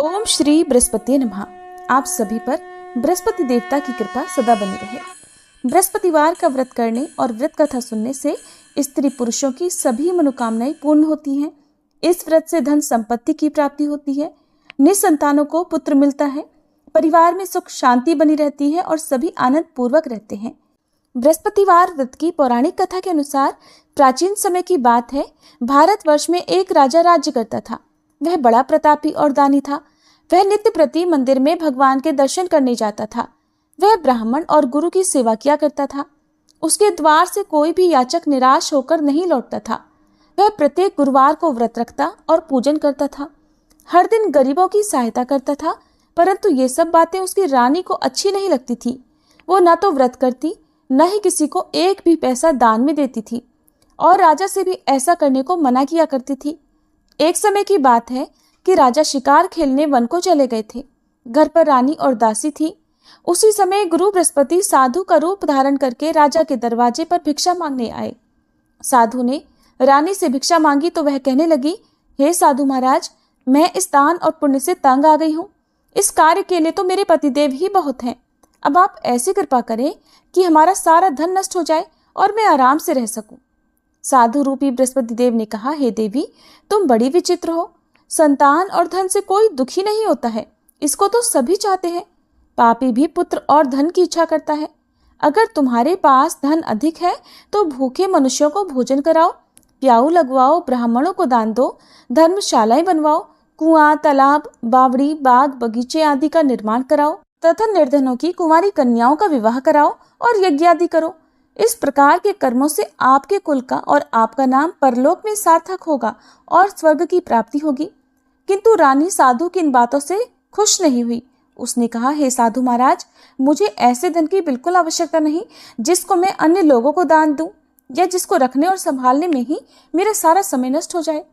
ओम श्री बृहस्पति नमः। आप सभी पर बृहस्पति देवता की कृपा सदा बनी रहे। बृहस्पतिवार का व्रत करने और व्रत कथा सुनने से स्त्री पुरुषों की सभी मनोकामनाएं पूर्ण होती हैं। इस व्रत से धन संपत्ति की प्राप्ति होती है, निसंतानों को पुत्र मिलता है, परिवार में सुख शांति बनी रहती है और सभी आनंद पूर्वक रहते हैं। बृहस्पतिवार व्रत की पौराणिक कथा के अनुसार प्राचीन समय की बात है। भारतवर्ष में एक राजा राज्य करता था। वह बड़ा प्रतापी और दानी था। वह नित्य प्रति मंदिर में भगवान के दर्शन करने जाता था। वह ब्राह्मण और गुरु की सेवा किया करता था। उसके द्वार से कोई भी याचक निराश होकर नहीं लौटता था। वह प्रत्येक गुरुवार को व्रत रखता और पूजन करता था। हर दिन गरीबों की सहायता करता था, परंतु ये सब बातें उसकी रानी को अच्छी नहीं लगती थी। वो न तो व्रत करती, न ही किसी को एक भी पैसा दान में देती थी और राजा से भी ऐसा करने को मना किया करती थी। एक समय की बात है कि राजा शिकार खेलने वन को चले गए थे। घर पर रानी और दासी थी। उसी समय गुरु बृहस्पति साधु का रूप धारण करके राजा के दरवाजे पर भिक्षा मांगने आए। साधु ने रानी से भिक्षा मांगी तो वह कहने लगी, हे साधु महाराज, मैं इस दान और पुण्य से तंग आ गई हूँ। इस कार्य के लिए तो मेरे पतिदेव ही बहुत हैं। अब आप ऐसी कृपा करें कि हमारा सारा धन नष्ट हो जाए और मैं आराम से रह सकूं। साधु रूपी बृहस्पति देव ने कहा, हे देवी, तुम बड़ी विचित्र हो। संतान और धन से कोई दुखी नहीं होता है, इसको तो सभी चाहते हैं। पापी भी पुत्र और धन की इच्छा करता है। अगर तुम्हारे पास धन अधिक है तो भूखे मनुष्यों को भोजन कराओ, प्याऊ लगवाओ, ब्राह्मणों को दान दो, धर्मशालाएं बनवाओ, कुआं, तालाब, बावड़ी, बाग, बगीचे आदि का निर्माण कराओ तथा निर्धनों की कुंवारी कन्याओं का विवाह कराओ और यज्ञ आदि करो। इस प्रकार के कर्मों से आपके कुल का और आपका नाम परलोक में सार्थक होगा और स्वर्ग की प्राप्ति होगी। किंतु रानी साधु की इन बातों से खुश नहीं हुई। उसने कहा, हे साधु महाराज, मुझे ऐसे धन की बिल्कुल आवश्यकता नहीं जिसको मैं अन्य लोगों को दान दूं या जिसको रखने और संभालने में ही मेरा सारा समय नष्ट हो जाए।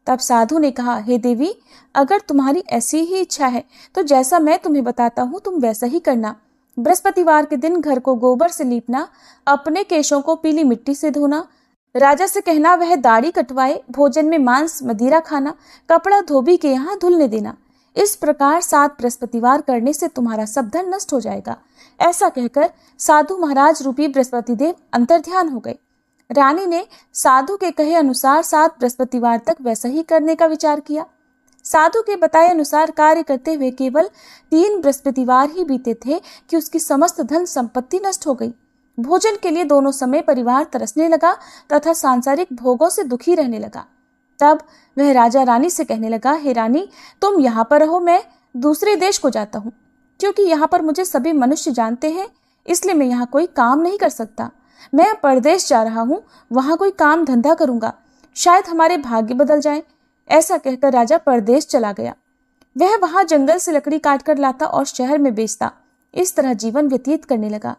तब साधु ने कहा, हे देवी, अगर तुम्हारी ऐसी ही इच्छा है तो जैसा मैं तुम्हें बताता हूँ तुम वैसा ही करना। बृहस्पतिवार के दिन घर को गोबर से लीपना, अपने केशों को पीली मिट्टी से धोना, राजा से कहना वह दाढ़ी कटवाए, भोजन में मांस मदिरा खाना, कपड़ा धोबी के यहाँ धुलने देना। इस प्रकार 7 बृहस्पतिवार करने से तुम्हारा सब धन नष्ट हो जाएगा। ऐसा कहकर साधु महाराज रूपी बृहस्पति देव अंतर्ध्यान हो गए। रानी ने साधु के कहे अनुसार 7 बृहस्पतिवार तक वैसा ही करने का विचार किया। साधु के बताए अनुसार कार्य करते हुए केवल 3 बृहस्पतिवार ही बीते थे कि उसकी समस्त धन संपत्ति नष्ट हो गई। भोजन के लिए दोनों समय परिवार तरसने लगा तथा सांसारिक भोगों से दुखी रहने लगा। तब वह राजा रानी से कहने लगा, हे रानी, तुम यहाँ पर रहो, मैं दूसरे देश को जाता हूँ। क्योंकि यहाँ पर मुझे सभी मनुष्य जानते हैं, इसलिए मैं यहाँ कोई काम नहीं कर सकता। मैं परदेश जा रहा हूँ, वहाँ कोई काम धंधा करूँगा, शायद हमारे भाग्य बदल जाए। ऐसा कहकर राजा परदेश चला गया। वह वहां जंगल से लकड़ी काटकर लाता और शहर में बेचता। इस तरह जीवन व्यतीत करने लगा।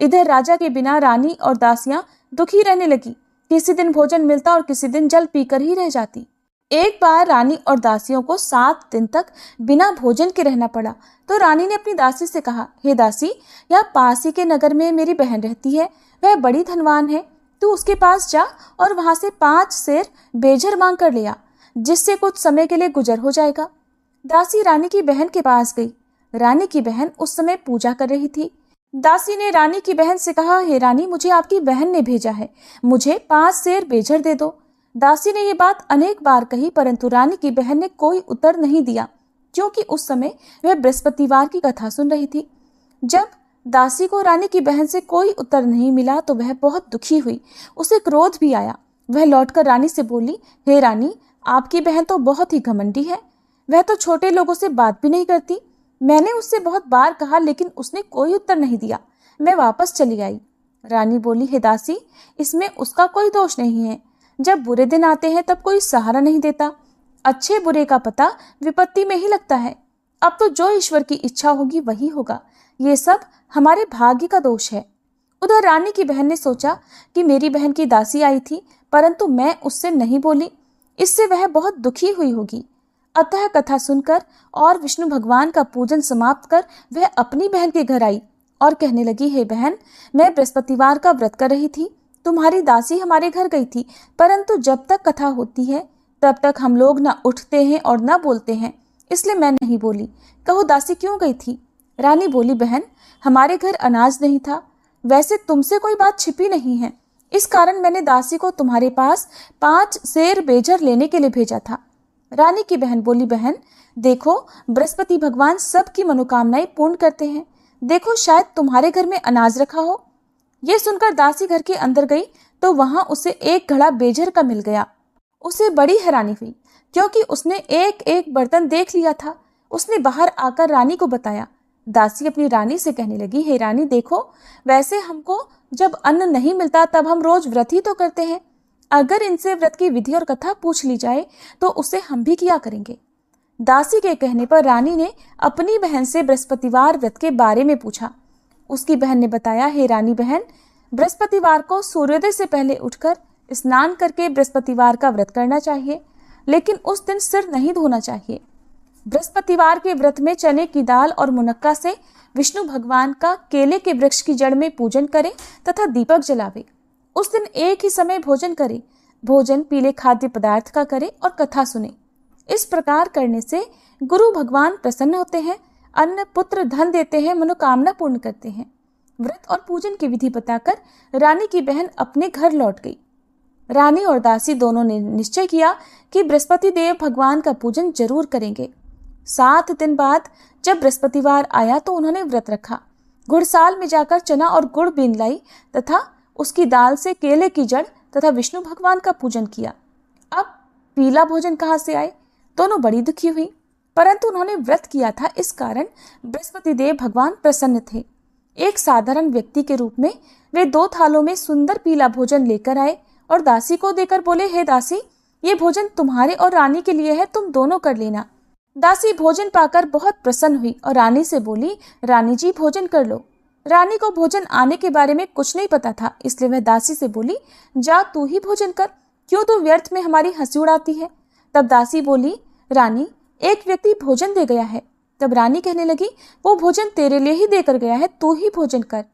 इधर राजा के बिना रानी और दासियां दुखी रहने लगी। किसी दिन भोजन मिलता और किसी दिन जल पीकर ही रह जाती। एक बार रानी और दासियों को 7 दिन तक बिना भोजन के रहना पड़ा तो रानी ने अपनी दासी से कहा, हे दासी, यहाँ पास ही के नगर में मेरी बहन रहती है। वह बड़ी धनवान है। तू उसके पास जा और वहां से 5 सेर बेझर मांग कर ले आ, जिससे कुछ समय के लिए गुजर हो जाएगा। दासी रानी की बहन के पास गई। रानी की बहन उस समय पूजा कर रही थी। दासी ने रानी की बहन से कहा, हे रानी, मुझे आपकी बहन ने भेजा है, मुझे 5 सेर बेझर दे दो। दासी ने ये बात अनेक बार कही, परंतु रानी की बहन ने कोई उत्तर नहीं दिया, क्योंकि उस समय वह बृहस्पतिवार की कथा सुन रही थी। जब दासी को रानी की बहन से कोई उत्तर नहीं मिला तो वह बहुत दुखी हुई। उसे क्रोध भी आया। वह लौटकर रानी से बोली, हे रानी, आपकी बहन तो बहुत ही घमंडी है। वह तो छोटे लोगों से बात भी नहीं करती। मैंने उससे बहुत बार कहा, लेकिन उसने कोई उत्तर नहीं दिया। मैं वापस चली आई। रानी बोली, हे दासी, इसमें उसका कोई दोष नहीं है। जब बुरे दिन आते हैं तब कोई सहारा नहीं देता। अच्छे बुरे का पता विपत्ति में ही लगता है। अब तो जो ईश्वर की इच्छा होगी वही होगा। ये सब हमारे भाग्य का दोष है। उधर रानी की बहन ने सोचा कि मेरी बहन की दासी आई थी, परंतु मैं उससे नहीं बोली, इससे वह बहुत दुखी हुई होगी। अतः कथा सुनकर और विष्णु भगवान का पूजन समाप्त कर वह अपनी बहन के घर आई और कहने लगी, हे बहन, मैं बृहस्पतिवार का व्रत कर रही थी। तुम्हारी दासी हमारे घर गई थी, परंतु जब तक कथा होती है तब तक हम लोग न उठते हैं और न बोलते हैं। इसलिए मैं नहीं बोली। कहो दासी क्यों गई थी? रानी बोली, बहन हमारे घर अनाज नहीं था। वैसे तुमसे कोई बात छिपी नहीं है, इस कारण मैंने दासी को तुम्हारे पास 5 सेर बेजर लेने के लिए भेजा था। रानी की बहन बोली, बहन देखो बृहस्पति भगवान सबकी मनोकामनाएं पूर्ण करते हैं। देखो शायद तुम्हारे घर में अनाज रखा हो। ये सुनकर दासी घर के अंदर गई तो वहां उसे एक घड़ा बेजर का मिल गया। उसे बड़ी हैरानी हुई क्योंकि उसने एक एक बर्तन देख लिया था। उसने बाहर आकर रानी को बताया। दासी अपनी रानी से कहने लगी, हे रानी देखो, वैसे हमको जब अन्न नहीं मिलता तब हम रोज व्रत ही तो करते हैं। अगर इनसे व्रत की विधि और कथा पूछ ली जाए तो उसे हम भी किया करेंगे। दासी के कहने पर रानी ने अपनी बहन से बृहस्पतिवार व्रत के बारे में पूछा। उसकी बहन ने बताया, हे रानी बहन, बृहस्पतिवार को सूर्योदय से पहले उठकर स्नान करके बृहस्पतिवार का व्रत करना चाहिए, लेकिन उस दिन सिर नहीं धोना चाहिए। बृहस्पतिवार के व्रत में चने की दाल और मुनक्का से विष्णु भगवान का केले के वृक्ष की जड़ में पूजन करें तथा दीपक जलावे। उस दिन एक ही समय भोजन करें। भोजन पीले खाद्य पदार्थ का करें और कथा सुने। इस प्रकार करने से गुरु भगवान प्रसन्न होते हैं, अन्न पुत्र धन देते हैं, मनोकामना पूर्ण करते हैं। व्रत और पूजन की विधि बताकर रानी की बहन अपने घर लौट गई। रानी और दासी दोनों ने निश्चय किया कि बृहस्पति देव भगवान का पूजन जरूर करेंगे। 7 दिन बाद जब बृहस्पतिवार आया तो उन्होंने व्रत रखा। गुड़साल में जाकर चना और गुड़ बीन लाई तथा उसकी दाल से केले की जड़ तथा विष्णु भगवान का पूजन किया। अब पीला भोजन कहाँ से आए? दोनों बड़ी दुखी हुई, परंतु उन्होंने व्रत किया था, इस कारण बृहस्पति देव भगवान प्रसन्न थे। एक साधारण व्यक्ति के रूप में वे 2 थालों में सुंदर पीला भोजन लेकर आए और दासी को देकर बोले, हे दासी, ये भोजन तुम्हारे और रानी के लिए है, तुम दोनों कर लेना। दासी भोजन पाकर बहुत प्रसन्न हुई और रानी से बोली, रानी जी भोजन कर लो। रानी को भोजन आने के बारे में कुछ नहीं पता था, इसलिए वह दासी से बोली, जा तू ही भोजन कर, क्यों तू व्यर्थ में हमारी हंसी उड़ाती है। तब दासी बोली, रानी एक व्यक्ति भोजन दे गया है। तब रानी कहने लगी, वो भोजन तेरे लिए ही देकर गया है, तू ही भोजन कर।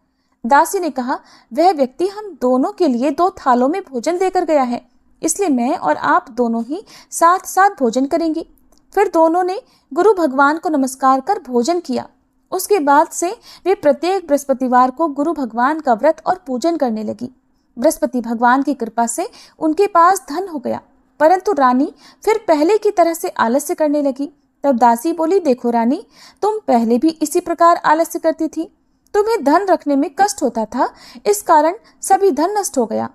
दासी ने कहा, वह व्यक्ति हम दोनों के लिए 2 थालों में भोजन देकर गया है, इसलिए मैं और आप दोनों ही साथ साथ भोजन करेंगे। फिर दोनों ने गुरु भगवान को नमस्कार कर भोजन किया। उसके बाद से वे प्रत्येक बृहस्पतिवार को गुरु भगवान का व्रत और पूजन करने लगी। बृहस्पति भगवान की कृपा से उनके पास धन हो गया, परंतु रानी फिर पहले की तरह से आलस्य करने लगी। तब दासी बोली, देखो रानी, तुम पहले भी इसी प्रकार आलस्य करती थी। तुम्हें धन रखने में कष्ट होता था, इस कारण सभी धन नष्ट हो गया।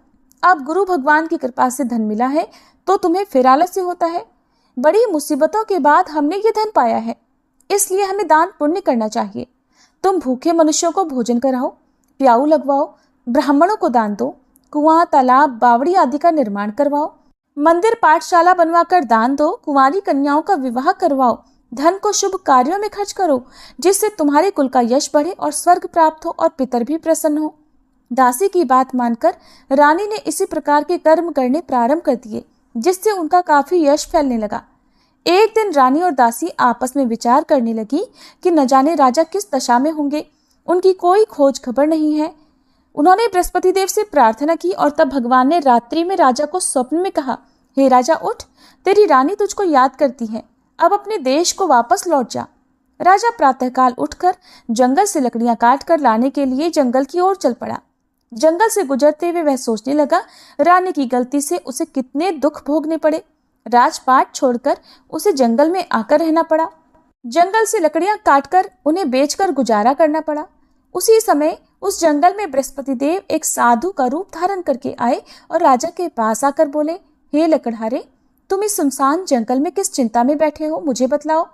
अब गुरु भगवान की कृपा से धन मिला है तो तुम्हें फिर आलस्य होता है। बड़ी मुसीबतों के बाद हमने ये धन पाया है, इसलिए हमें दान पुण्य करना चाहिए। तुम भूखे मनुष्यों को भोजन कराओ, प्याऊ लगवाओ, ब्राह्मणों को दान दो, कुआं, तालाब, बावड़ी आदि का निर्माण करवाओ, मंदिर पाठशाला बनवाकर दान दो, कुंवारी कन्याओं का विवाह करवाओ, धन को शुभ कार्यों में खर्च करो, जिससे तुम्हारे कुल का यश बढ़े और स्वर्ग प्राप्त हो और पितर भी प्रसन्न हो। दासी की बात मानकर रानी ने इसी प्रकार के कर्म करने प्रारंभ कर दिए, जिससे उनका काफी यश फैलने लगा। एक दिन रानी और दासी आपस में विचार करने लगी कि न जाने राजा किस दशा में होंगे, उनकी कोई खोज खबर नहीं है। उन्होंने बृहस्पति देव से प्रार्थना की और तब भगवान ने रात्रि में राजा को स्वप्न में कहा, हे राजा उठ, तेरी रानी तुझको याद करती है, अब अपने देश को वापस लौट जा। राजा प्रातःकाल उठकर जंगल से लकड़ियां काट कर लाने के लिए जंगल की ओर चल पड़ा। जंगल से गुजरते हुए वह सोचने लगा, रानी की गलती से उसे कितने दुख भोगने पड़े। राजपाट छोड़कर उसे जंगल में आकर रहना पड़ा। जंगल से लकड़ियां काटकर उन्हें बेचकर गुजारा करना पड़ा। उसी समय उस जंगल में बृहस्पति देव एक साधु का रूप धारण करके आए और राजा के पास आकर बोले, हे लकड़हारे, तुम इस सुनसान जंगल में किस चिंता में बैठे हो, मुझे बतलाओ।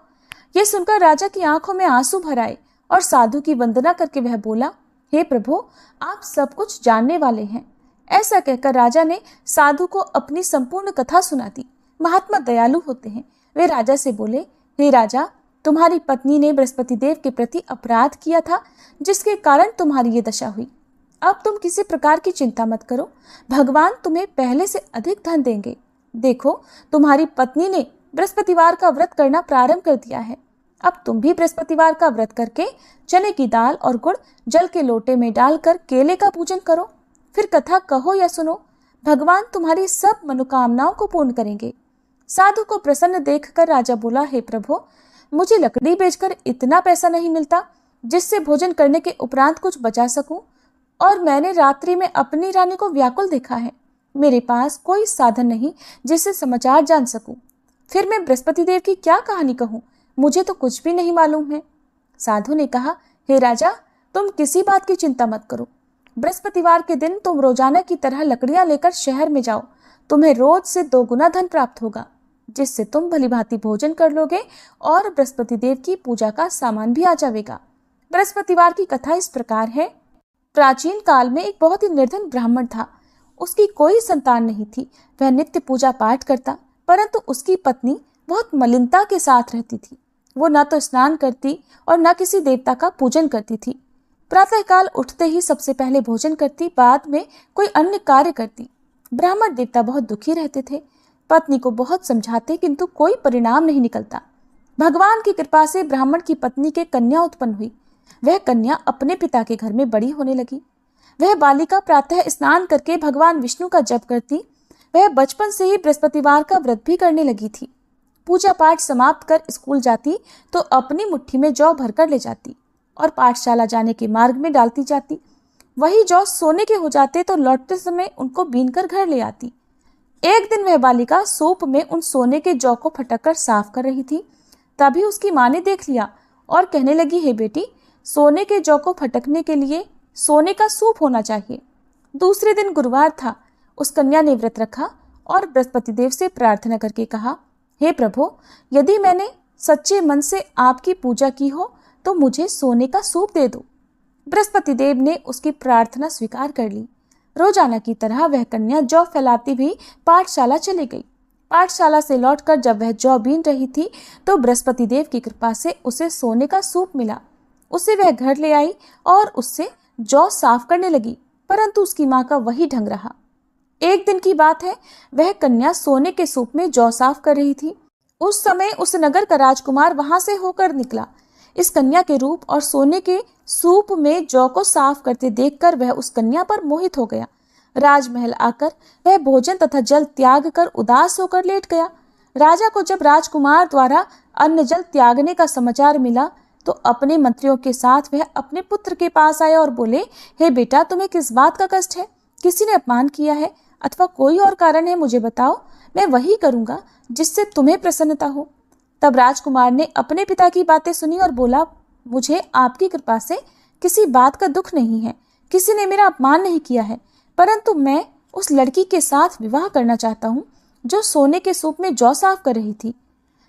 यह सुनकर राजा की आंखों में आंसू भर आए और साधु की वंदना करके वह बोला, हे प्रभु, आप सब कुछ जानने वाले हैं। ऐसा कहकर राजा ने साधु को अपनी संपूर्ण कथा सुना दी। महात्मा दयालु होते हैं। वे राजा से बोले, हे राजा, तुम्हारी पत्नी ने बृहस्पति देव के प्रति अपराध किया था, जिसके कारण तुम्हारी ये दशा हुई। अब तुम किसी प्रकार की चिंता मत करो, भगवान तुम्हें पहले से अधिक धन देंगे। देखो, तुम्हारी पत्नी ने बृहस्पतिवार का व्रत करना प्रारंभ कर दिया है। अब तुम भी बृहस्पतिवार का व्रत करके चने की दाल और गुड़ जल के लोटे में डालकर केले का पूजन करो, फिर कथा कहो या सुनो, भगवान तुम्हारी सब मनोकामनाओं को पूर्ण करेंगे। साधु को प्रसन्न देखकर राजा बोला, हे प्रभु, मुझे लकड़ी बेचकर इतना पैसा नहीं मिलता जिससे भोजन करने के उपरांत कुछ बचा सकूं, और मैंने रात्रि में अपनी रानी को व्याकुल देखा है। मेरे पास कोई साधन नहीं जिससे समाचार जान सकूं। फिर मैं बृहस्पति देव की क्या कहानी कहूं? मुझे तो कुछ भी नहीं मालूम है। साधु ने कहा, हे राजा, तुम किसी बात की चिंता मत करो। बृहस्पतिवार के दिन तुम रोजाना की तरह लकड़ियां लेकर शहर में जाओ। तुम्हें रोज से 2 गुना धन प्राप्त होगा, जिससे तुम भलीभांति भोजन कर लोगे और बृहस्पति देव की पूजा का सामान भी आ जाएगा। बृहस्पतिवार की कथा इस प्रकार है। प्राचीन काल में एक बहुत ही निर्धन ब्राह्मण था। उसकी कोई संतान नहीं थी। वह नित्य पूजा पाठ करता, परंतु उसकी पत्नी बहुत मलिनता के साथ रहती थी। वो न तो स्नान करती और न किसी देवता का पूजन करती थी। प्रातःकाल उठते ही सबसे पहले भोजन करती, बाद में कोई अन्य कार्य करती। ब्राह्मण देवता बहुत दुखी रहते थे। पत्नी को बहुत समझाते, किंतु कोई परिणाम नहीं निकलता। भगवान की कृपा से ब्राह्मण की पत्नी के कन्या उत्पन्न हुई। वह कन्या अपने पिता के घर में बड़ी होने लगी। वह बालिका प्रातः स्नान करके भगवान विष्णु का जप करती। वह बचपन से ही बृहस्पतिवार का व्रत भी करने लगी थी। पूजा पाठ समाप्त कर स्कूल जाती तो अपनी मुट्ठी में जौ भरकर ले जाती और पाठशाला जाने के मार्ग में डालती जाती। वही जौ सोने के हो जाते तो लौटते समय उनको बीनकर घर ले आती। एक दिन वह बालिका सूप में उन सोने के जौ को फटककर साफ कर रही थी। तभी उसकी माँ ने देख लिया और कहने लगी, हे बेटी, सोने के जौ को फटकने के लिए सोने का सूप होना चाहिए। दूसरे दिन गुरुवार था। उस कन्या ने व्रत रखा और बृहस्पति देव से प्रार्थना करके कहा, हे प्रभु, यदि मैंने सच्चे मन से आपकी पूजा की हो तो मुझे सोने का सूप दे दो। बृहस्पति देव ने उसकी प्रार्थना स्वीकार कर ली। रोजाना की तरह वह कन्या जौ फैलाती हुई पाठशाला चली गई। पाठशाला से लौटकर जब वह जौ बीन रही थी तो बृहस्पति देव की कृपा से उसे सोने का सूप मिला। उसे वह घर ले आई और उससे जौ साफ करने लगी, परंतु उसकी माँ का वही ढंग रहा। एक दिन की बात है, वह कन्या सोने के सूप में जौ साफ कर रही थी। उस समय उस नगर का राजकुमार वहां से होकर निकला। इस कन्या के रूप और सोने के सूप में जौ को साफ करते देखकर वह उस कन्या पर मोहित हो गया। राजमहल आकर वह भोजन तथा जल त्याग कर उदास होकर लेट गया। राजा को जब राजकुमार द्वारा अन्न जल त्यागने का समाचार मिला तो अपने मंत्रियों के साथ वह अपने पुत्र के पास आया और बोले, हे बेटा, तुम्हें किस बात का कष्ट है? किसी ने अपमान किया है अथवा कोई और कारण है? मुझे बताओ, मैं वही करूंगा जिससे तुम्हें प्रसन्नता हो। तब राजकुमार ने अपने पिता की बातें सुनी और बोला, मुझे आपकी कृपा से किसी बात का दुख नहीं है। किसी ने मेरा अपमान नहीं किया है, परंतु मैं उस लड़की के साथ विवाह करना चाहता हूँ जो सोने के सूप में जौ साफ कर रही थी।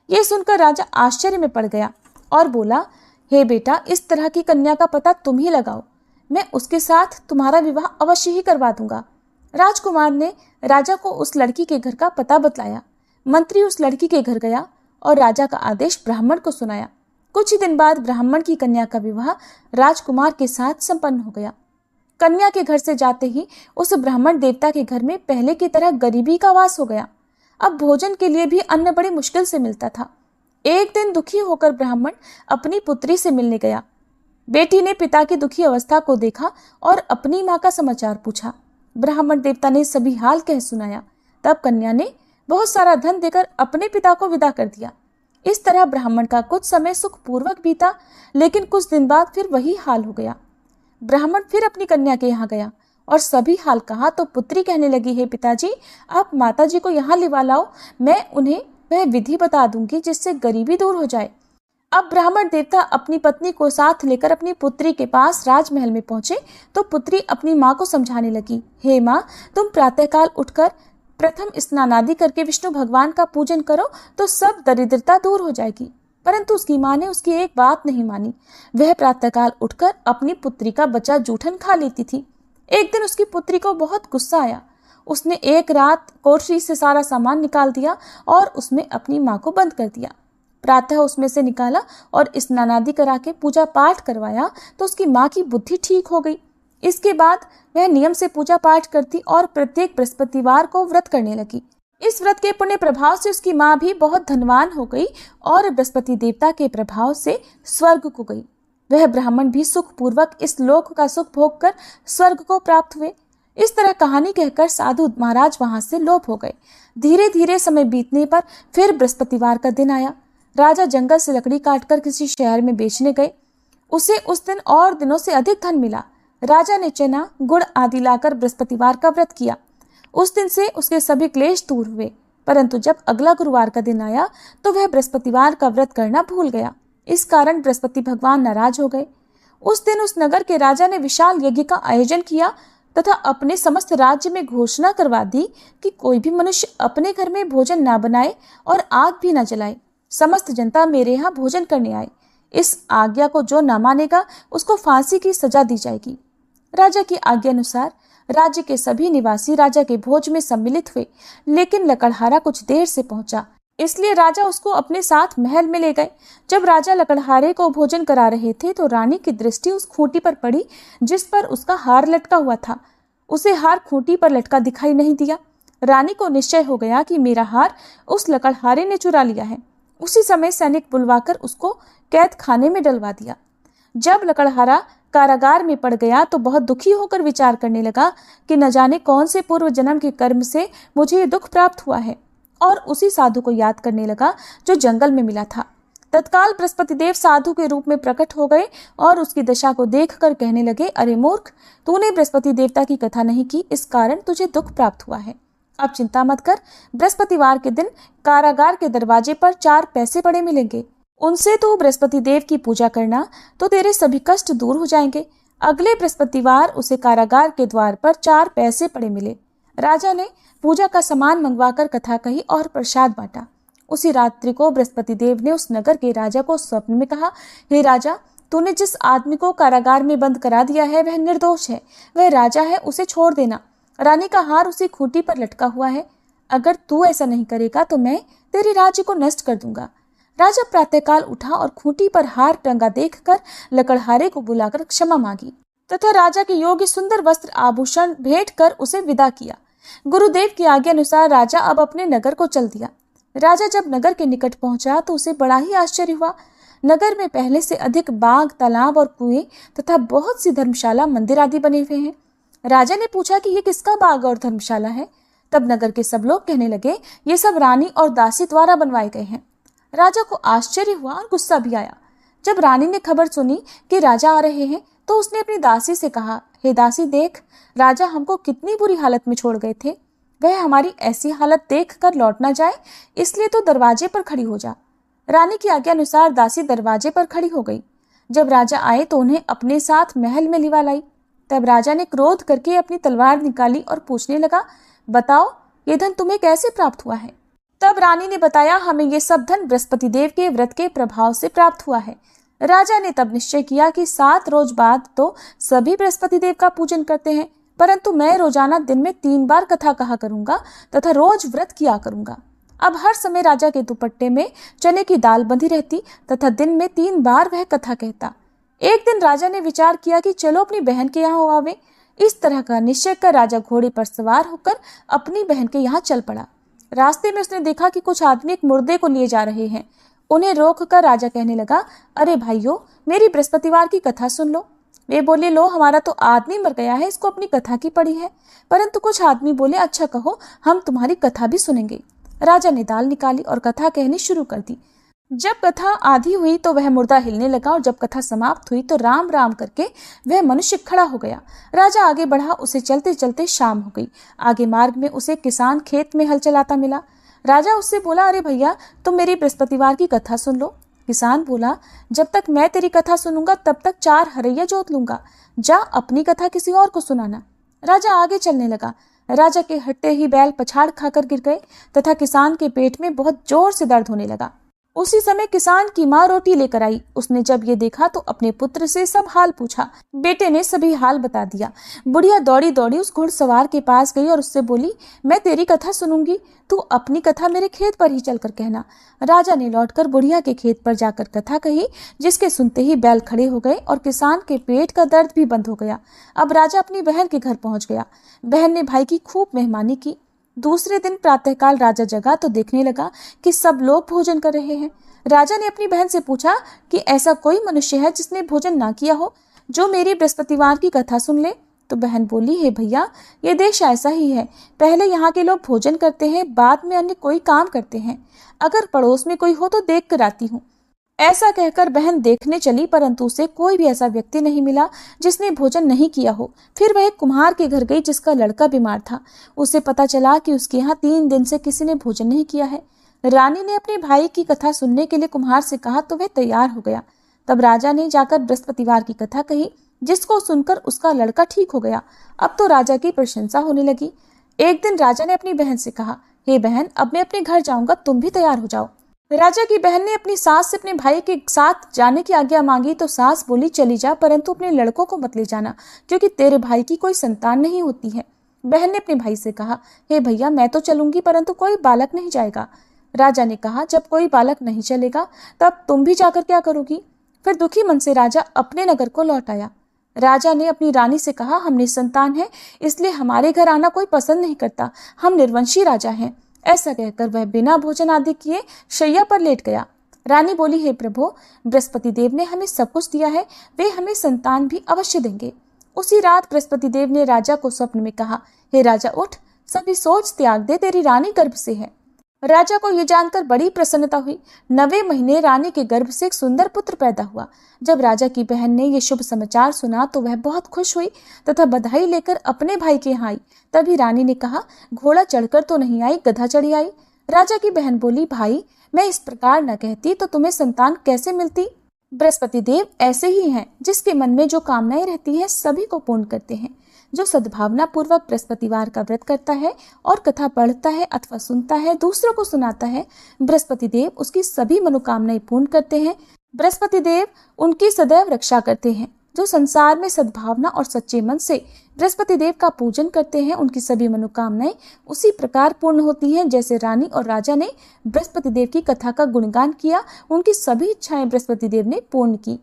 यह सुनकर राजा आश्चर्य में पड़ गया और बोला, हे बेटा, इस तरह की कन्या का पता तुम ही लगाओ। मैं उसके साथ तुम्हारा विवाह अवश्य ही करवा दूंगा। राजकुमार ने राजा को उस लड़की के घर का पता बतलाया। मंत्री उस लड़की के घर गया और राजा का आदेश ब्राह्मण को सुनाया। कुछ ही दिन बाद ब्राह्मण की कन्या का विवाह राजकुमार के साथ संपन्न हो गया। कन्या के घर से जाते ही उस ब्राह्मण देवता के घर में पहले की तरह गरीबी का वास हो गया। अब भोजन के लिए भी अन्न बड़ी मुश्किल से मिलता था। एक दिन दुखी होकर ब्राह्मण अपनी पुत्री से मिलने गया। बेटी ने पिता की दुखी अवस्था को देखा और अपनी माँ का समाचार पूछा। ब्राह्मण देवता ने सभी हाल कह सुनाया। तब कन्या ने बहुत सारा धन देकर अपने पिता को विदा कर दिया। इस तरह ब्राह्मण का कुछ समय सुखपूर्वक बीता, लेकिन कुछ दिन बाद फिर वही हाल हो गया। ब्राह्मण फिर अपनी कन्या के यहाँ गया और सभी हाल कहा तो पुत्री कहने लगी, हे पिताजी, आप माताजी को यहाँ लिवा लाओ, मैं उन्हें वह विधि बता दूंगी जिससे गरीबी दूर हो जाए। अब ब्राह्मण देवता अपनी पत्नी को साथ लेकर अपनी पुत्री के पास राजमहल में पहुंचे तो पुत्री अपनी माँ को समझाने लगी, हे माँ, तुम प्रातःकाल उठकर प्रथम स्नान आदि करके विष्णु भगवान का पूजन करो तो सब दरिद्रता दूर हो जाएगी। परंतु उसकी माँ ने उसकी एक बात नहीं मानी। वह प्रातःकाल उठकर अपनी पुत्री का बचा जूठन खा लेती थी। एक दिन उसकी पुत्री को बहुत गुस्सा आया। उसने एक रात कोठरी से सारा सामान निकाल दिया और उसमें अपनी माँ को बंद कर दिया। प्रातः उसमें से निकाला और स्नान आदि करा के पूजा पाठ करवाया तो उसकी माँ की बुद्धि ठीक हो गई। इसके बाद वह नियम से पूजा पाठ करती और प्रत्येक बृहस्पतिवार को व्रत करने लगी। इस व्रत के पुण्य प्रभाव से उसकी माँ भी बहुत धनवान हो गई और बृहस्पति देवता के प्रभाव से स्वर्ग को गई। वह ब्राह्मण भी सुखपूर्वक इस लोक का सुख भोग कर स्वर्ग को प्राप्त हुए। इस तरह कहानी कहकर साधु महाराज वहां से लोप हो गए। धीरे धीरे समय बीतने पर फिर बृहस्पतिवार का दिन आया। राजा जंगल से लकड़ी काटकर किसी शहर में बेचने गए। उसे उस दिन और दिनों से अधिक धन मिला। राजा ने चना, गुड़ आदि लाकर बृहस्पतिवार का व्रत किया। उस दिन से उसके सभी क्लेश दूर हुए। परंतु जब अगला गुरुवार का दिन आया तो वह बृहस्पतिवार का व्रत करना भूल गया। इस कारण बृहस्पति भगवान नाराज हो गए। उस दिन उस नगर के राजा ने विशाल यज्ञ का आयोजन किया तथा अपने समस्त राज्य में घोषणा करवा दी कि कोई भी मनुष्य अपने घर में भोजन ना बनाए और आग भी न जलाए। समस्त जनता मेरे यहाँ भोजन करने आए। इस आज्ञा को जो न मानेगा उसको फांसी की सजा दी जाएगी। राजा की आज्ञा अनुसार राज्य के सभी निवासी राजा के भोज में सम्मिलित हुए, लेकिन लकड़हारा कुछ देर से पहुंचा, इसलिए राजा उसको अपने साथ महल में ले गए। जब राजा लकड़हारे को भोजन करा रहे थे तो रानी की दृष्टि उस खूंटी पर पड़ी जिस पर उसका हार लटका हुआ था। उसे हार खूंटी पर लटका दिखाई नहीं दिया। रानी को निश्चय हो गया कि मेरा हार उस लकड़हारे ने चुरा लिया है। उसी समय सैनिक बुलवाकर उसको कैद खाने में डलवा दिया। जब लकड़हारा कारागार में पड़ गया तो बहुत दुखी होकर विचार करने लगा कि न जाने कौन से पूर्व जन्म के कर्म से मुझे ये दुख प्राप्त हुआ है, और उसी साधु को याद करने लगा जो जंगल में मिला था। तत्काल बृहस्पति देव साधु के रूप में प्रकट हो गए और उसकी दशा को देखकर कहने लगे, अरे मूर्ख, तूने बृहस्पति देवता की कथा नहीं की, इस कारण तुझे दुख प्राप्त हुआ है। अब चिंता मत कर, बृहस्पतिवार के दिन कारागार के दरवाजे पर 4 पैसे पड़े मिलेंगे। उनसे तो बृहस्पति देव की पूजा करना तो तेरे सभी कष्ट दूर हो जाएंगे। अगले बृहस्पतिवार उसे कारागार के द्वार पर 4 पैसे पड़े मिले। राजा ने पूजा का सामान मंगवाकर कथा कही और प्रसाद बांटा। उसी रात्रि को बृहस्पति देव ने उस नगर के राजा को स्वप्न में कहा, हे राजा, तूने जिस आदमी को कारागार में बंद करा दिया है वह निर्दोष है, वह राजा है, उसे छोड़ देना। रानी का हार उसी खूंटी पर लटका हुआ है। अगर तू ऐसा नहीं करेगा तो मैं तेरे राज्य को नष्ट कर दूंगा। राजा प्रातःकाल उठा और खूंटी पर हार टंगा देखकर लकड़हारे को बुलाकर क्षमा मांगी तथा राजा के योग्य सुंदर वस्त्र आभूषण भेंट कर उसे विदा किया। गुरुदेव की आज्ञा अनुसार राजा अब अपने नगर को चल दिया। राजा जब नगर के निकट पहुंचा तो उसे बड़ा ही आश्चर्य हुआ। नगर में पहले से अधिक बाग, तालाब और कुएं तथा बहुत सी धर्मशाला, मंदिर आदि बने हुए हैं। राजा ने पूछा कि ये किसका बाग और धर्मशाला है। तब नगर के सब लोग कहने लगे, ये सब रानी और दासी द्वारा बनवाए गए हैं। राजा को आश्चर्य हुआ और गुस्सा भी आया। जब रानी ने खबर सुनी कि राजा आ रहे हैं तो उसने अपनी दासी से कहा, हे दासी, देख, राजा हमको कितनी बुरी हालत में छोड़ गए थे। वह हमारी ऐसी हालत देख कर लौट ना जाए, इसलिए तो दरवाजे पर खड़ी हो जा। रानी की आज्ञा अनुसार दासी दरवाजे पर खड़ी हो गई। जब राजा आए तो उन्हें अपने साथ महल में लिवा लाई। तब राजा ने क्रोध करके अपनी तलवार निकाली और पूछने लगा, बताओ, ये धन तुम्हें कैसे प्राप्त हुआ है। तब रानी ने बताया, हमें ये सब धन बृहस्पति देव के व्रत के प्रभाव से प्राप्त हुआ है। राजा ने तब निश्चय किया कि 7 रोज बाद तो सभी बृहस्पति देव का पूजन करते हैं, परंतु मैं रोजाना दिन में 3 बार कथा कहा करूंगा तथा रोज व्रत किया करूंगा। अब हर समय राजा के दुपट्टे में चने की दाल बंधी रहती तथा दिन में 3 बार वह कथा कहता। एक दिन राजा ने विचार किया कि चलो अपनी बहन के यहाँ हो आवे। इस तरह का निश्चय कर राजा घोड़े पर सवार होकर अपनी बहन के यहाँ चल पड़ा। रास्ते में उसने देखा कि कुछ आदमी एक मुर्दे को लिए जा रहे हैं। उन्हें रोककर राजा कहने लगा, अरे भाइयों, मेरी बृहस्पतिवार की कथा सुन लो। वे बोले, लो, हमारा तो आदमी मर गया है, इसको अपनी कथा की पड़ी है। परंतु कुछ आदमी बोले, अच्छा कहो, हम तुम्हारी कथा भी सुनेंगे। राजा ने दाल निकाली और कथा कहनी शुरू कर दी। जब कथा आधी हुई तो वह मुर्दा हिलने लगा और जब कथा समाप्त हुई तो राम राम करके वह मनुष्य खड़ा हो गया। राजा आगे बढ़ा, उसे चलते चलते शाम हो गई। आगे मार्ग में उसे किसान खेत में हल चलाता मिला। राजा उससे बोला, अरे भैया, तुम मेरी बृहस्पतिवार की कथा सुन लो। किसान बोला, जब तक मैं तेरी कथा सुनूंगा तब तक 4 हरैया जोत लूंगा। जा, अपनी कथा किसी और को सुनाना। राजा आगे चलने लगा। राजा के हटते ही बैल पछाड़ खाकर गिर गए तथा किसान के पेट में बहुत जोर से दर्द होने लगा। उसी समय किसान की माँ रोटी लेकर आई। उसने जब ये देखा तो अपने पुत्र से सब हाल पूछा। बेटे ने सभी हाल बता दिया। बुढ़िया दौड़ी दौड़ी उस घुड़सवार के पास गई और उससे बोली, मैं तेरी कथा सुनूंगी, तू अपनी कथा मेरे खेत पर ही चलकर कहना। राजा ने लौटकर बुढ़िया के खेत पर जाकर कथा कही, जिसके सुनते ही बैल खड़े हो गए और किसान के पेट का दर्द भी बंद हो गया। अब राजा अपनी बहन के घर पहुंच गया। बहन ने भाई की खूब मेहमानी की। दूसरे दिन प्रातःकाल राजा जगा तो देखने लगा कि सब लोग भोजन कर रहे हैं। राजा ने अपनी बहन से पूछा कि ऐसा कोई मनुष्य है जिसने भोजन ना किया हो, जो मेरी बृहस्पतिवार की कथा सुन ले। तो बहन बोली, हे भैया, ये देश ऐसा ही है। पहले यहाँ के लोग भोजन करते हैं, बाद में अन्य कोई काम करते हैं। अगर पड़ोस में कोई हो तो देख कर आती हूँ। ऐसा कहकर बहन देखने चली, परंतु उसे कोई भी ऐसा व्यक्ति नहीं मिला जिसने भोजन नहीं किया हो। फिर वह एक कुम्हार के घर गई जिसका लड़का बीमार था। उसे पता चला कि उसके यहाँ 3 दिन से किसी ने भोजन नहीं किया है। रानी ने अपने भाई की कथा सुनने के लिए कुम्हार से कहा तो वह तैयार हो गया। तब राजा ने जाकर बृहस्पतिवार की कथा कही, जिसको सुनकर उसका लड़का ठीक हो गया। अब तो राजा की प्रशंसा होने लगी। एक दिन राजा ने अपनी बहन से कहा, हे बहन, अब मैं अपने घर जाऊंगा, तुम भी तैयार हो जाओ। राजा की बहन ने अपनी सास से अपने भाई के साथ जाने की आज्ञा मांगी तो सास बोली, चली जा, परंतु अपने लड़कों को मत ले जाना, क्योंकि तेरे भाई की कोई संतान नहीं होती है। बहन ने अपने भाई से कहा, हे भैया, मैं तो चलूंगी, परंतु कोई बालक नहीं जाएगा। राजा ने कहा, जब कोई बालक नहीं चलेगा तब तुम भी जाकर क्या करोगी? फिर दुखी मन से राजा अपने नगर को लौट आया। राजा ने अपनी रानी से कहा, हम निसंतान हैं, इसलिए हमारे घर आना कोई पसंद नहीं करता। हम निर्वंशी राजा हैं। ऐसा कहकर वह बिना भोजन आदि किए शैया पर लेट गया। रानी बोली, हे प्रभु, बृहस्पति देव ने हमें सब कुछ दिया है, वे हमें संतान भी अवश्य देंगे। उसी रात बृहस्पति देव ने राजा को स्वप्न में कहा, हे राजा, उठ, सभी सोच त्याग दे, तेरी रानी गर्भ से है। राजा को यह जानकर बड़ी प्रसन्नता हुई। 9वें महीने रानी के गर्भ से एक सुंदर पुत्र पैदा हुआ। जब राजा की बहन ने यह शुभ समाचार सुना तो वह बहुत खुश हुई तथा बधाई लेकर अपने भाई के यहाँ आई। तभी रानी ने कहा, घोड़ा चढ़कर तो नहीं आई, गधा चढ़ी आई। राजा की बहन बोली, भाई, मैं इस प्रकार न कहती तो तुम्हें संतान कैसे मिलती? बृहस्पति देव ऐसे ही हैं, जिसके मन में जो कामनाएं रहती है सभी को पूर्ण करते हैं। जो सद्भावना पूर्वक बृहस्पतिवार का व्रत करता है और कथा पढ़ता है अथवा सुनता है, दूसरों को सुनाता है, बृहस्पति देव उसकी सभी मनोकामनाएं पूर्ण करते हैं। बृहस्पति देव उनकी सदैव रक्षा करते हैं। जो संसार में सद्भावना और सच्चे मन से बृहस्पति देव का पूजन करते हैं, उनकी सभी मनोकामनाएं उसी प्रकार पूर्ण होती हैं जैसे रानी और राजा ने बृहस्पति देव की कथा का गुणगान किया, उनकी सभी इच्छाएं बृहस्पति देव ने पूर्ण की।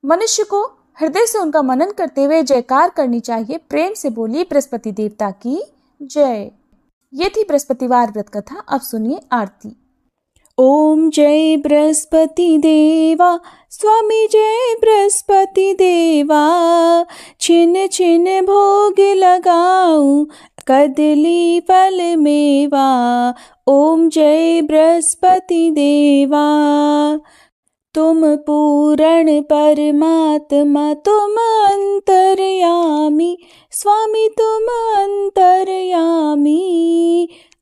मनुष्य को हृदय से उनका मनन करते हुए जयकार करनी चाहिए। प्रेम से बोलिए, बृहस्पति देवता की जय। ये थी बृहस्पतिवार व्रत कथा। अब सुनिए आरती। ओम जय बृहस्पति देवा, स्वामी जय बृहस्पति देवा। छिन छिन भोग लगाऊं, कदली फल मेवा। ओम जय बृहस्पति देवा। तुम पूर्ण परमात्मा, तुम अंतर्यामी, स्वामी तुम अंतर्यामी।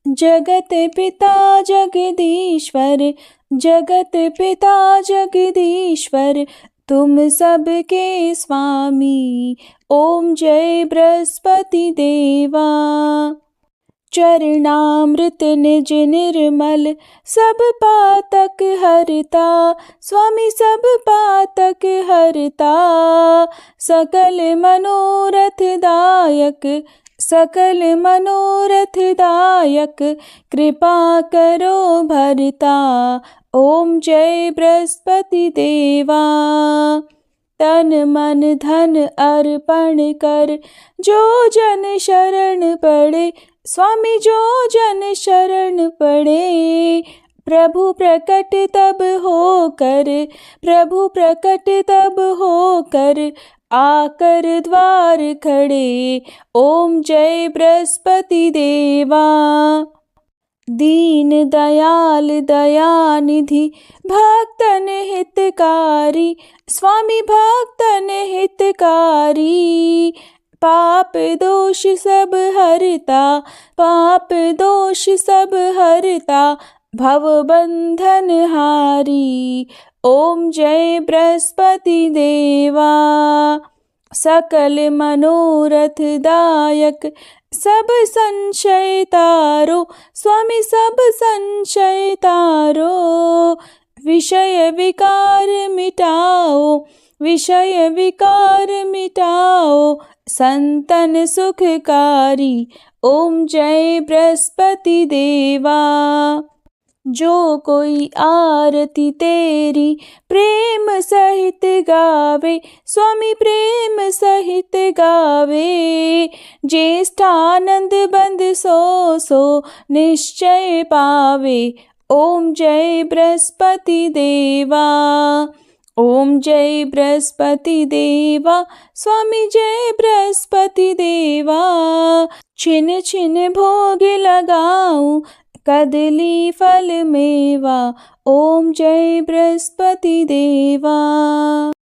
जगत पिता जगदीश्वर, जगत पिता जगदीश्वर, तुम सबके स्वामी। ओम जय बृहस्पति देवा। चरणामृत निज निर्मल, सब पातक हरता, स्वामी सब पातक हरता। सकल मनोरथ दायक, सकल मनोरथ दायक, कृपा करो भरता। ओम जय बृहस्पति देवा। तन मन धन अर्पण कर, जो जन शरण पड़े, स्वामी जो जन शरण पड़े। प्रभु प्रकट तब होकर, प्रभु प्रकट तब होकर, आकर द्वार खड़े। ओम जय बृहस्पति देवा। दीन दयाल दयानिधि, भक्तन हितकारी, स्वामी भक्तन हितकारी। पाप दोष सब हरता, पाप दोष सब हरता, भव बंधन हारी। ओम जय बृहस्पति देवा। सकल मनोरथ दायक, सब संशय तारो, स्वामी सब संशय तारो। विषय विकार मिटाओ, विषय विकार मिटाओ, संतन सुखकारी। ओम जय बृहस्पति देवा। जो कोई आरती तेरी प्रेम सहित गावे, स्वामी प्रेम सहित गावे। ज्येष्ठानंद बंद सो सो निश्चय पावे। ओम जय बृहस्पति देवा। ओम जय बृहस्पति देवा, स्वामी जय बृहस्पति देवा। छिन छिन भोग लगाऊं, कदली फल मेवा। ओम जय बृहस्पति देवा।